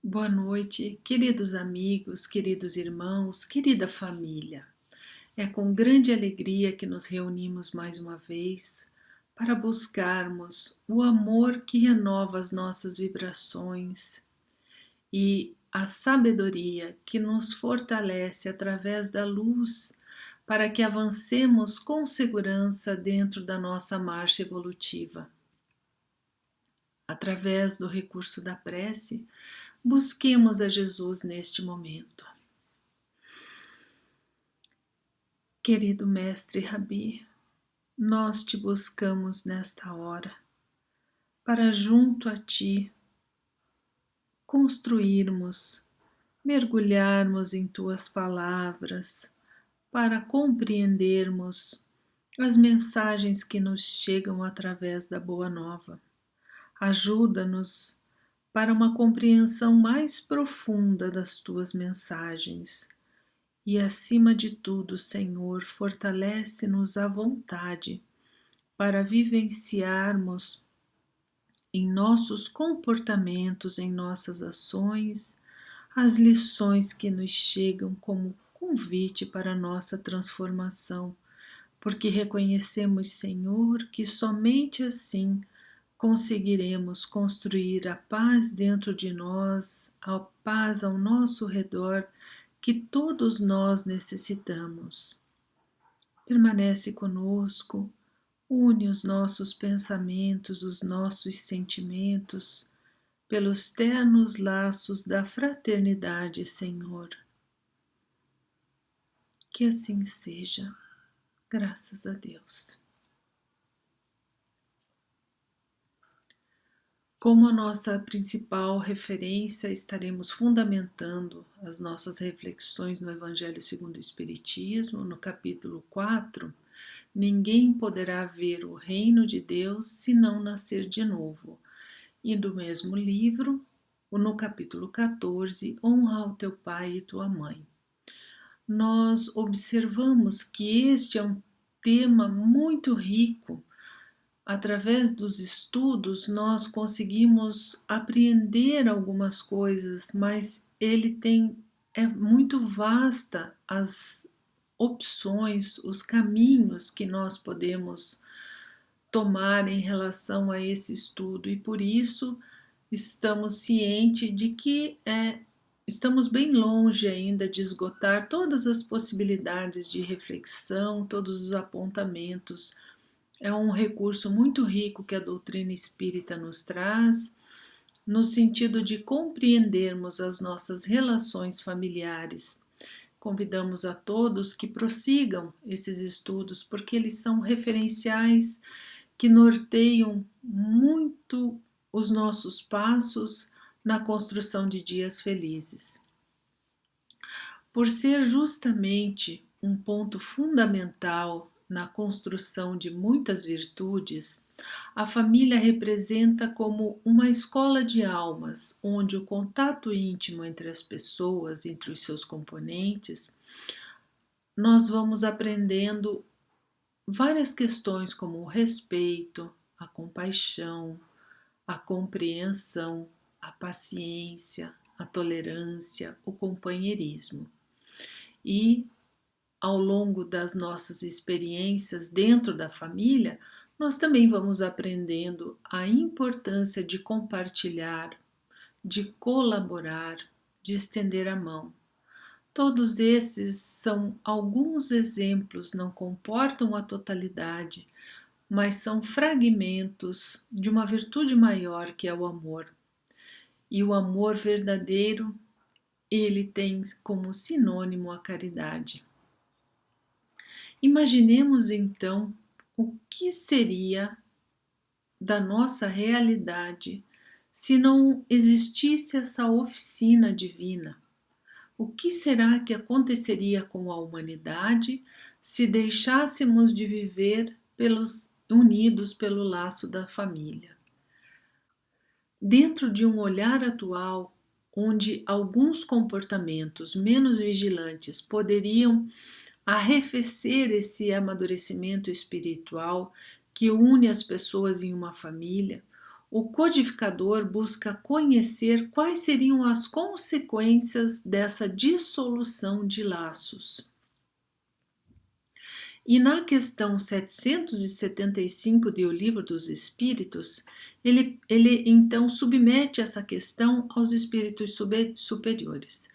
Boa noite, queridos amigos, queridos irmãos, querida família. É com grande alegria que nos reunimos mais uma vez para buscarmos o amor que renova as nossas vibrações e a sabedoria que nos fortalece através da luz para que avancemos com segurança dentro da nossa marcha evolutiva. Através do recurso da prece, busquemos a Jesus neste momento. Querido Mestre Rabi, nós te buscamos nesta hora para junto a ti construirmos, mergulharmos em tuas palavras, para compreendermos as mensagens que nos chegam através da Boa Nova. Ajuda-nos para uma compreensão mais profunda das tuas mensagens. E, acima de tudo, Senhor, fortalece-nos a vontade para vivenciarmos em nossos comportamentos, em nossas ações, as lições que nos chegam como convite para a nossa transformação, porque reconhecemos, Senhor, que somente assim conseguiremos construir a paz dentro de nós, a paz ao nosso redor, que todos nós necessitamos. Permanece conosco, une os nossos pensamentos, os nossos sentimentos, pelos ternos laços da fraternidade, Senhor. Que assim seja, graças a Deus. Como a nossa principal referência, estaremos fundamentando as nossas reflexões no Evangelho segundo o Espiritismo, no capítulo 4, Ninguém poderá ver o reino de Deus se não nascer de novo. E do mesmo livro, no capítulo 14, Honra o teu pai e tua mãe. Nós observamos que este é um tema muito rico. Através dos estudos, nós conseguimos apreender algumas coisas, mas é muito vasta as opções, os caminhos que nós podemos tomar em relação a esse estudo, e por isso estamos cientes de que estamos bem longe ainda de esgotar todas as possibilidades de reflexão, todos os apontamentos. É um recurso muito rico que a doutrina espírita nos traz, no sentido de compreendermos as nossas relações familiares. Convidamos a todos que prossigam esses estudos, porque eles são referenciais que norteiam muito os nossos passos na construção de dias felizes. Por ser justamente um ponto fundamental na construção de muitas virtudes, a família representa como uma escola de almas, onde o contato íntimo entre as pessoas, entre os seus componentes, nós vamos aprendendo várias questões como o respeito, a compaixão, a compreensão, a paciência, a tolerância, o companheirismo. E ao longo das nossas experiências dentro da família, nós também vamos aprendendo a importância de compartilhar, de colaborar, de estender a mão. Todos esses são alguns exemplos, não comportam a totalidade, mas são fragmentos de uma virtude maior que é o amor. E o amor verdadeiro, ele tem como sinônimo a caridade. Imaginemos então o que seria da nossa realidade se não existisse essa oficina divina. O que será que aconteceria com a humanidade se deixássemos de viver unidos pelo laço da família? Dentro de um olhar atual, onde alguns comportamentos menos vigilantes poderiam arrefecer esse amadurecimento espiritual que une as pessoas em uma família, o codificador busca conhecer quais seriam as consequências dessa dissolução de laços. E na questão 775 de O Livro dos Espíritos, ele então submete essa questão aos espíritos superiores.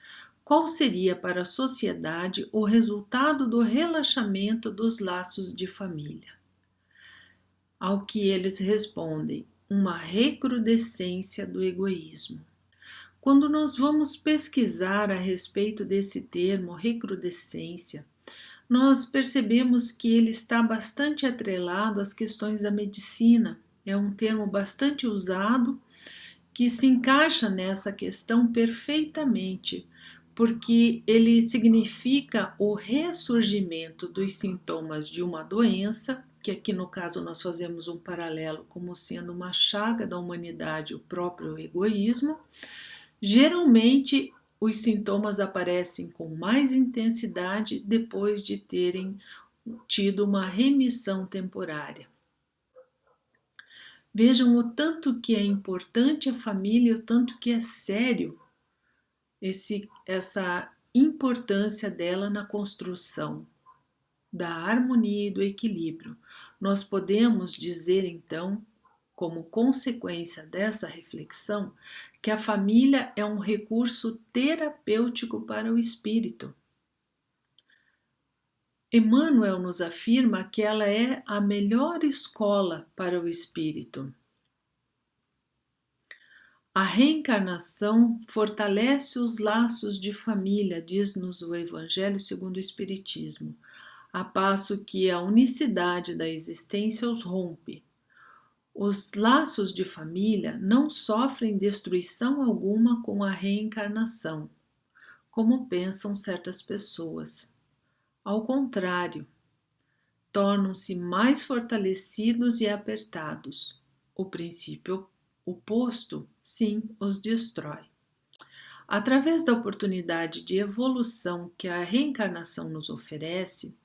Qual seria para a sociedade o resultado do relaxamento dos laços de família? Ao que eles respondem, uma recrudescência do egoísmo. Quando nós vamos pesquisar a respeito desse termo, recrudescência, nós percebemos que ele está bastante atrelado às questões da medicina. É um termo bastante usado que se encaixa nessa questão perfeitamente, porque ele significa o ressurgimento dos sintomas de uma doença, que aqui no caso nós fazemos um paralelo como sendo uma chaga da humanidade, o próprio egoísmo. Geralmente os sintomas aparecem com mais intensidade depois de terem tido uma remissão temporária. Vejam o tanto que é importante a família, o tanto que é sério essa importância dela na construção da harmonia e do equilíbrio. Nós podemos dizer então, como consequência dessa reflexão, que a família é um recurso terapêutico para o espírito. Emmanuel nos afirma que ela é a melhor escola para o espírito. A reencarnação fortalece os laços de família, diz-nos o Evangelho segundo o Espiritismo, a passo que a unicidade da existência os rompe. Os laços de família não sofrem destruição alguma com a reencarnação, como pensam certas pessoas. Ao contrário, tornam-se mais fortalecidos e apertados. O princípio oposto, sim, os destrói. Através da oportunidade de evolução que a reencarnação nos oferece,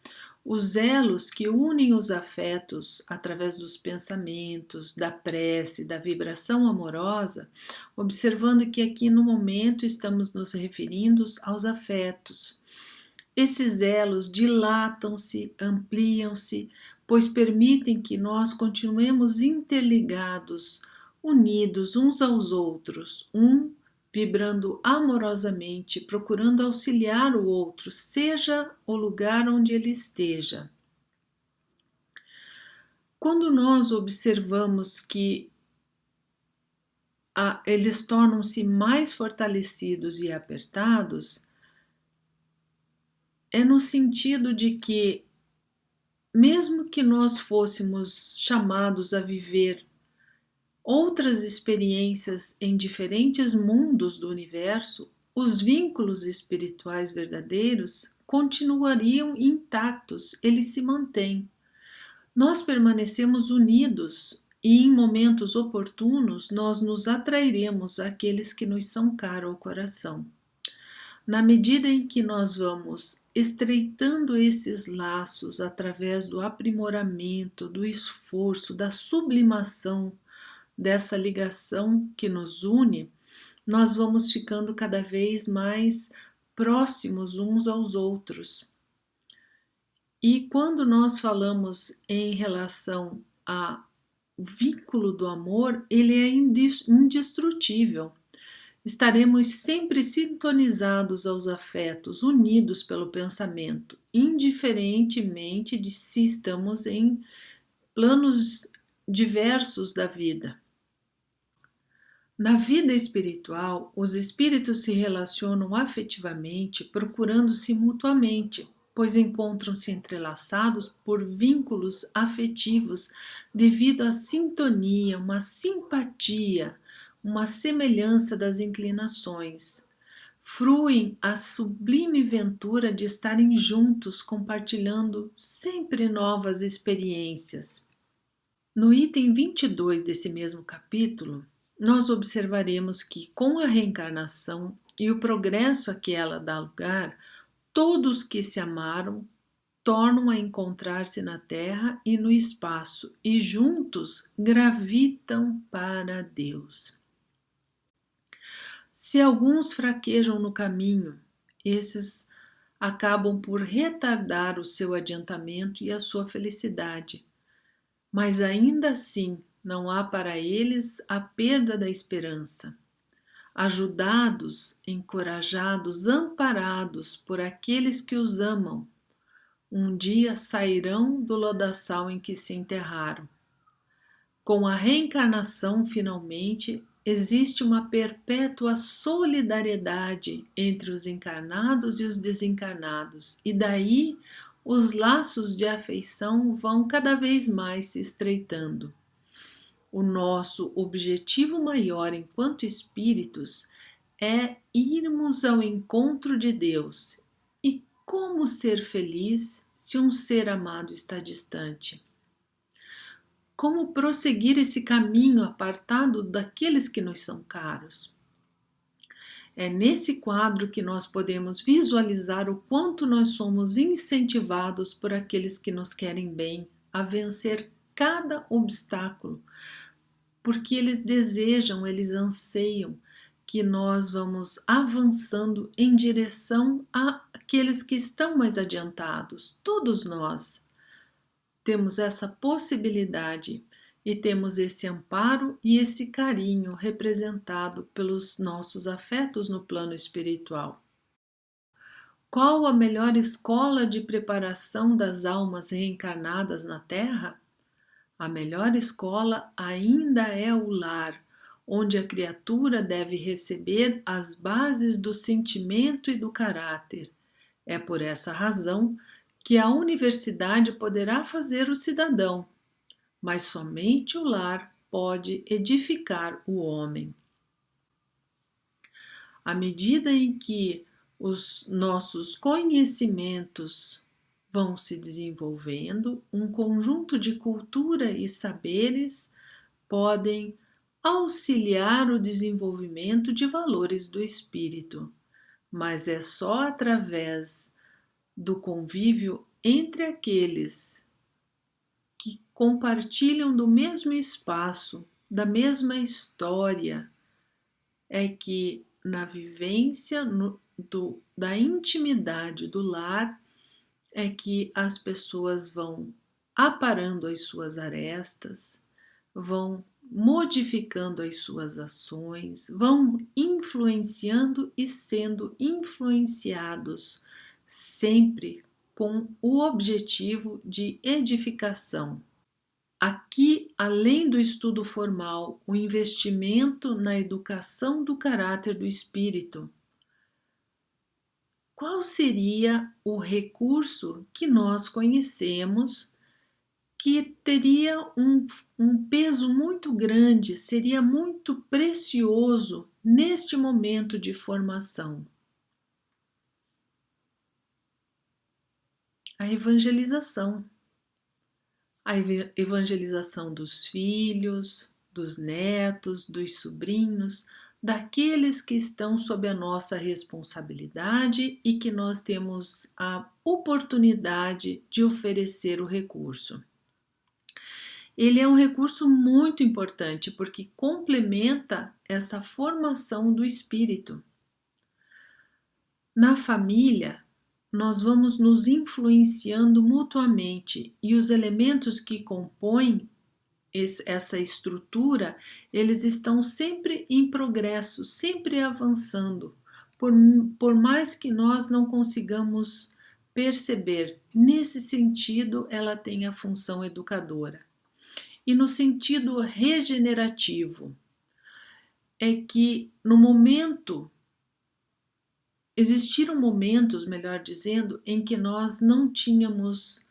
os elos que unem os afetos através dos pensamentos, da prece, da vibração amorosa, observando que aqui no momento estamos nos referindo aos afetos. Esses elos dilatam-se, ampliam-se, pois permitem que nós continuemos interligados, unidos uns aos outros, vibrando amorosamente, procurando auxiliar o outro, seja o lugar onde ele esteja. Quando nós observamos que eles tornam-se mais fortalecidos e apertados, é no sentido de que, mesmo que nós fôssemos chamados a viver outras experiências em diferentes mundos do universo, os vínculos espirituais verdadeiros continuariam intactos, eles se mantêm. Nós permanecemos unidos e em momentos oportunos nós nos atrairemos àqueles que nos são caros ao coração. Na medida em que nós vamos estreitando esses laços através do aprimoramento, do esforço, da sublimação dessa ligação que nos une, nós vamos ficando cada vez mais próximos uns aos outros. E quando nós falamos em relação ao vínculo do amor, ele é indestrutível. Estaremos sempre sintonizados aos afetos, unidos pelo pensamento, indiferentemente de se estamos em planos diversos da vida. Na vida espiritual, os espíritos se relacionam afetivamente, procurando-se mutuamente, pois encontram-se entrelaçados por vínculos afetivos devido à sintonia, uma simpatia, uma semelhança das inclinações. Fruem a sublime ventura de estarem juntos, compartilhando sempre novas experiências. No item 22 desse mesmo capítulo, nós observaremos que, com a reencarnação e o progresso a que ela dá lugar, todos que se amaram tornam a encontrar-se na Terra e no espaço e juntos gravitam para Deus. Se alguns fraquejam no caminho, esses acabam por retardar o seu adiantamento e a sua felicidade, mas ainda assim não há para eles a perda da esperança. Ajudados, encorajados, amparados por aqueles que os amam, um dia sairão do lodaçal em que se enterraram. Com a reencarnação, finalmente, existe uma perpétua solidariedade entre os encarnados e os desencarnados, e daí os laços de afeição vão cada vez mais se estreitando. O nosso objetivo maior enquanto espíritos é irmos ao encontro de Deus. E como ser feliz se um ser amado está distante? Como prosseguir esse caminho apartado daqueles que nos são caros? É nesse quadro que nós podemos visualizar o quanto nós somos incentivados por aqueles que nos querem bem a vencer cada obstáculo, porque eles desejam, eles anseiam que nós vamos avançando em direção àqueles que estão mais adiantados. Todos nós temos essa possibilidade e temos esse amparo e esse carinho representado pelos nossos afetos no plano espiritual. Qual a melhor escola de preparação das almas reencarnadas na Terra? A melhor escola ainda é o lar, onde a criatura deve receber as bases do sentimento e do caráter. É por essa razão que a universidade poderá fazer o cidadão, mas somente o lar pode edificar o homem. À medida em que os nossos conhecimentos vão se desenvolvendo, um conjunto de cultura e saberes podem auxiliar o desenvolvimento de valores do espírito, mas é só através do convívio entre aqueles que compartilham do mesmo espaço, da mesma história, é que na vivência da intimidade do lar é que as pessoas vão aparando as suas arestas, vão modificando as suas ações, vão influenciando e sendo influenciados, sempre com o objetivo de edificação. Aqui, além do estudo formal, o investimento na educação do caráter do espírito. Qual seria o recurso que nós conhecemos que teria um peso muito grande, seria muito precioso neste momento de formação? A evangelização. A evangelização dos filhos, dos netos, dos sobrinhos, daqueles que estão sob a nossa responsabilidade e que nós temos a oportunidade de oferecer o recurso. Ele é um recurso muito importante porque complementa essa formação do espírito. Na família, nós vamos nos influenciando mutuamente e os elementos que compõem essa estrutura, eles estão sempre em progresso, sempre avançando, por mais que nós não consigamos perceber. Nesse sentido, ela tem a função educadora. E no sentido regenerativo, é que no momento, existiram momentos, melhor dizendo, em que nós não tínhamos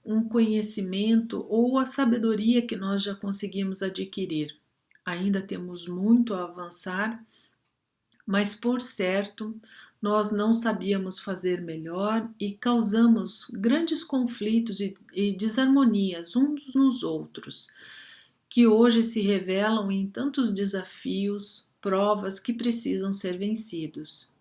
um conhecimento ou a sabedoria que nós já conseguimos adquirir. Ainda temos muito a avançar, mas por certo nós não sabíamos fazer melhor e causamos grandes conflitos e desarmonias uns nos outros, que hoje se revelam em tantos desafios, provas que precisam ser vencidos.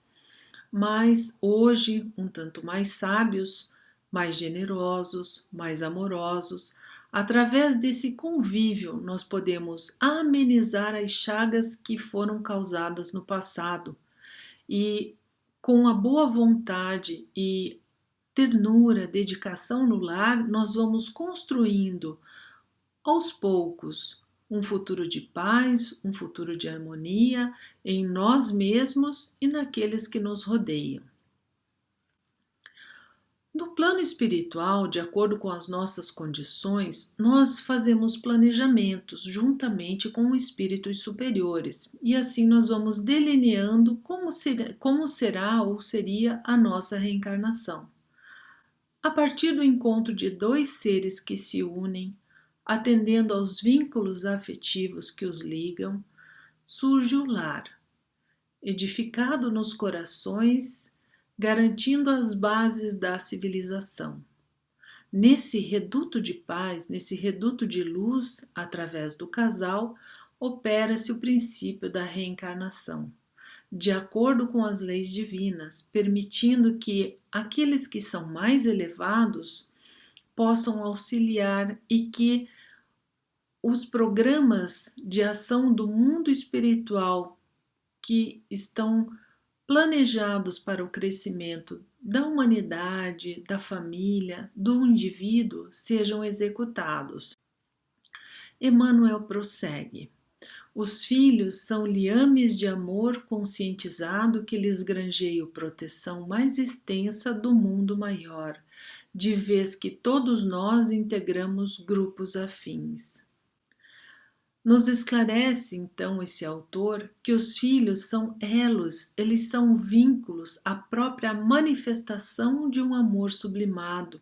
Mas hoje, um tanto mais sábios, mais generosos, mais amorosos. Através desse convívio, nós podemos amenizar as chagas que foram causadas no passado e, com a boa vontade e ternura, dedicação no lar, nós vamos construindo aos poucos um futuro de paz, um futuro de harmonia em nós mesmos e naqueles que nos rodeiam. No plano espiritual, de acordo com as nossas condições, nós fazemos planejamentos juntamente com espíritos superiores e assim nós vamos delineando como será ou seria a nossa reencarnação. A partir do encontro de dois seres que se unem, atendendo aos vínculos afetivos que os ligam, surge o lar, edificado nos corações, garantindo as bases da civilização. Nesse reduto de paz, nesse reduto de luz, através do casal, opera-se o princípio da reencarnação, de acordo com as leis divinas, permitindo que aqueles que são mais elevados possam auxiliar e que os programas de ação do mundo espiritual que estão planejados para o crescimento da humanidade, da família, do indivíduo sejam executados. Emmanuel prossegue. Os filhos são liames de amor conscientizado que lhes granjeio proteção mais extensa do mundo maior, de vez que todos nós integramos grupos afins. Nos esclarece, então, esse autor que os filhos são elos, eles são vínculos, a própria manifestação de um amor sublimado,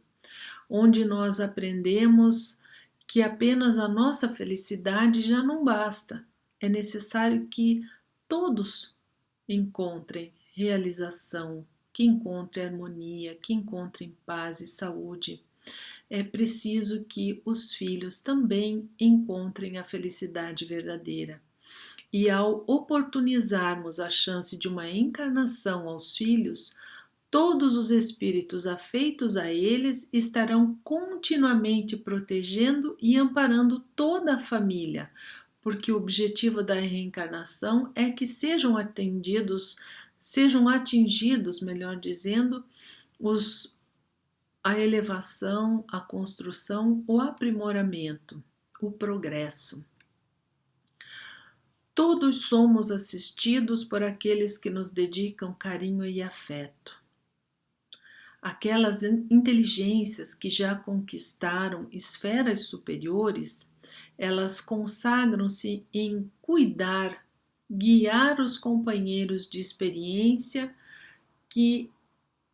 onde nós aprendemos que apenas a nossa felicidade já não basta. É necessário que todos encontrem realização, que encontrem harmonia, que encontrem paz e saúde. É preciso que os filhos também encontrem a felicidade verdadeira. E ao oportunizarmos a chance de uma encarnação aos filhos, todos os espíritos afeitos a eles estarão continuamente protegendo e amparando toda a família, porque o objetivo da reencarnação é que sejam atingidos, melhor dizendo, a elevação, a construção, o aprimoramento, o progresso. Todos somos assistidos por aqueles que nos dedicam carinho e afeto. Aquelas inteligências que já conquistaram esferas superiores, elas consagram-se em cuidar, guiar os companheiros de experiência que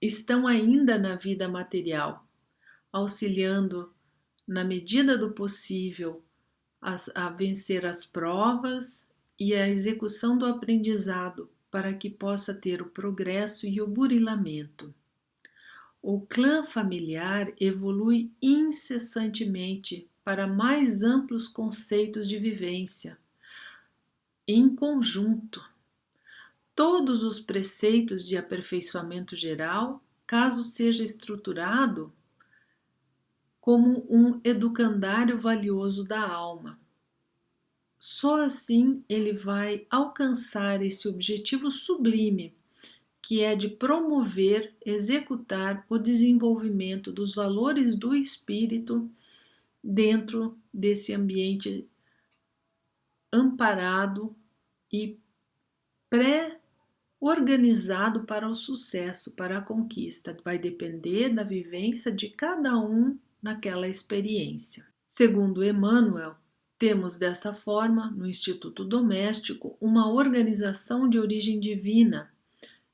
estão ainda na vida material, auxiliando, na medida do possível, a vencer as provas e a execução do aprendizado para que possa ter o progresso e o burilamento. O clã familiar evolui incessantemente para mais amplos conceitos de vivência, em conjunto. Todos os preceitos de aperfeiçoamento geral, caso seja estruturado como um educandário valioso da alma. Só assim ele vai alcançar esse objetivo sublime, que é de promover, executar o desenvolvimento dos valores do espírito dentro desse ambiente amparado e pré-organizado para o sucesso, para a conquista. Vai depender da vivência de cada um naquela experiência. Segundo Emmanuel, temos dessa forma, no Instituto Doméstico, uma organização de origem divina,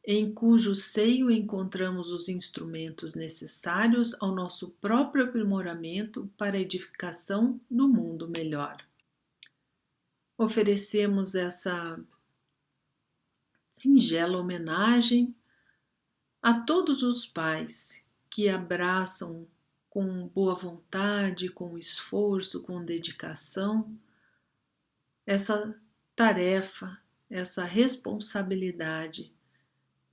em cujo seio encontramos os instrumentos necessários ao nosso próprio aprimoramento para a edificação do mundo melhor. Oferecemos essa singela homenagem a todos os pais que abraçam com boa vontade, com esforço, com dedicação, essa tarefa, essa responsabilidade.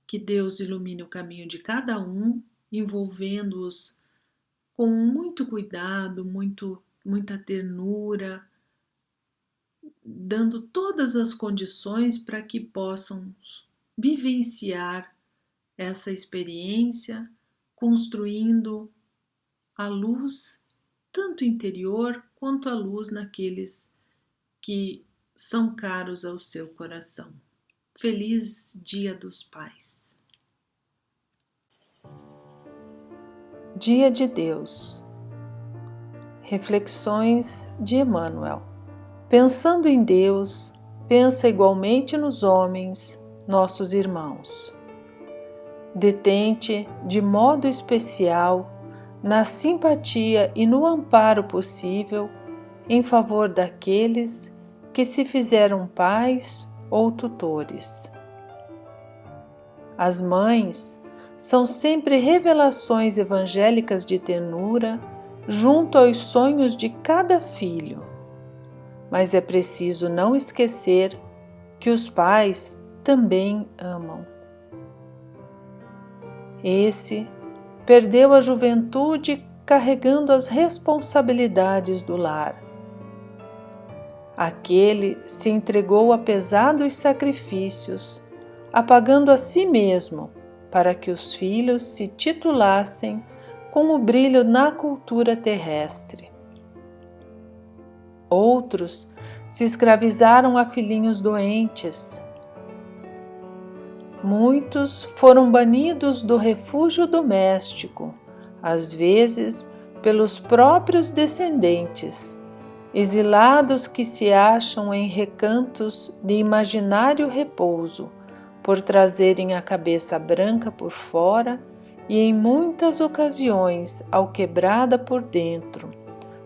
Que Deus ilumine o caminho de cada um, envolvendo-os com muito cuidado, muita ternura, dando todas as condições para que possam vivenciar essa experiência, construindo a luz, tanto interior quanto a luz naqueles que são caros ao seu coração. Feliz Dia dos Pais. Dia de Deus. Reflexões de Emmanuel. Pensando em Deus, pensa igualmente nos homens, nossos irmãos. Detente de modo especial na simpatia e no amparo possível em favor daqueles que se fizeram pais ou tutores. As mães são sempre revelações evangélicas de ternura junto aos sonhos de cada filho, mas é preciso não esquecer que os pais também amam. Esse perdeu a juventude carregando as responsabilidades do lar. Aquele se entregou a pesados sacrifícios, apagando a si mesmo, para que os filhos se titulassem com o brilho na cultura terrestre. Outros se escravizaram a filhinhos doentes. Muitos foram banidos do refúgio doméstico, às vezes pelos próprios descendentes, exilados que se acham em recantos de imaginário repouso, por trazerem a cabeça branca por fora e em muitas ocasiões alquebrada por dentro,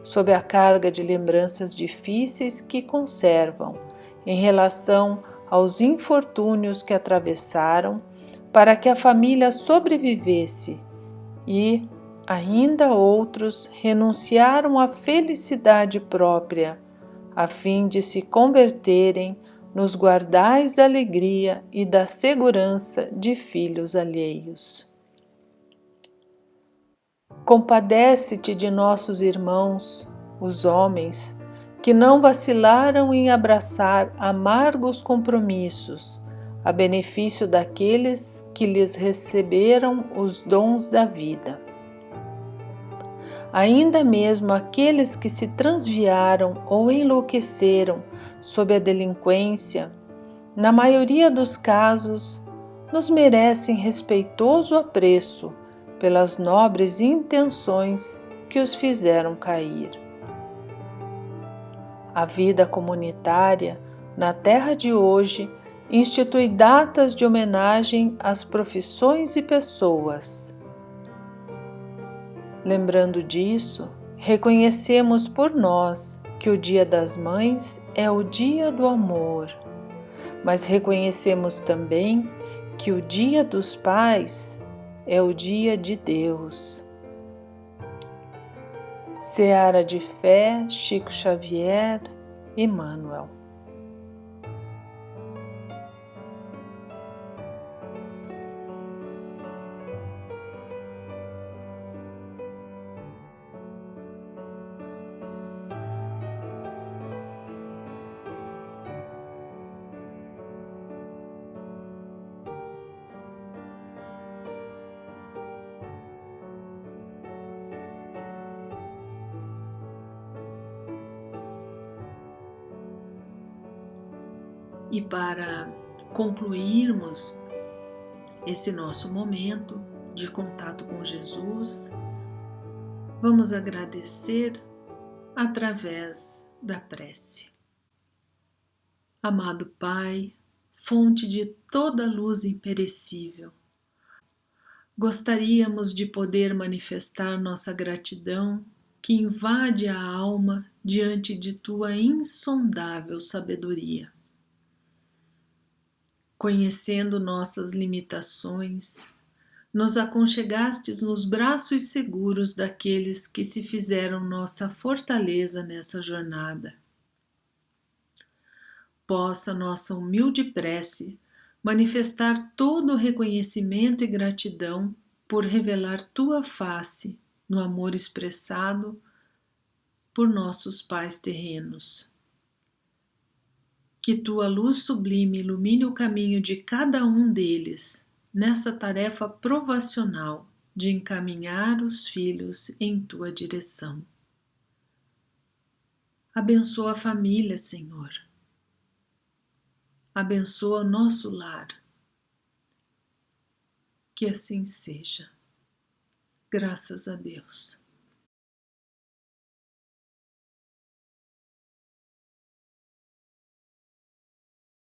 sob a carga de lembranças difíceis que conservam em relação aos infortúnios que atravessaram para que a família sobrevivesse, e ainda outros renunciaram à felicidade própria a fim de se converterem nos guardais da alegria e da segurança de filhos alheios. Compadece-te de nossos irmãos, os homens, que não vacilaram em abraçar amargos compromissos, a benefício daqueles que lhes receberam os dons da vida. Ainda mesmo aqueles que se transviaram ou enlouqueceram sob a delinquência, na maioria dos casos, nos merecem respeitoso apreço pelas nobres intenções que os fizeram cair. A vida comunitária, na terra de hoje, institui datas de homenagem às profissões e pessoas. Lembrando disso, reconhecemos por nós que o Dia das Mães é o dia do amor, mas reconhecemos também que o Dia dos Pais é o dia de Deus. Seara de Fé, Chico Xavier, Emmanuel. E para concluirmos esse nosso momento de contato com Jesus, vamos agradecer através da prece. Amado Pai, fonte de toda luz imperecível, gostaríamos de poder manifestar nossa gratidão que invade a alma diante de tua insondável sabedoria. Conhecendo nossas limitações, nos aconchegastes nos braços seguros daqueles que se fizeram nossa fortaleza nessa jornada. Possa nossa humilde prece manifestar todo o reconhecimento e gratidão por revelar tua face no amor expressado por nossos pais terrenos. Que tua luz sublime ilumine o caminho de cada um deles nessa tarefa provacional de encaminhar os filhos em tua direção. Abençoa a família, Senhor. Abençoa o nosso lar. Que assim seja. Graças a Deus.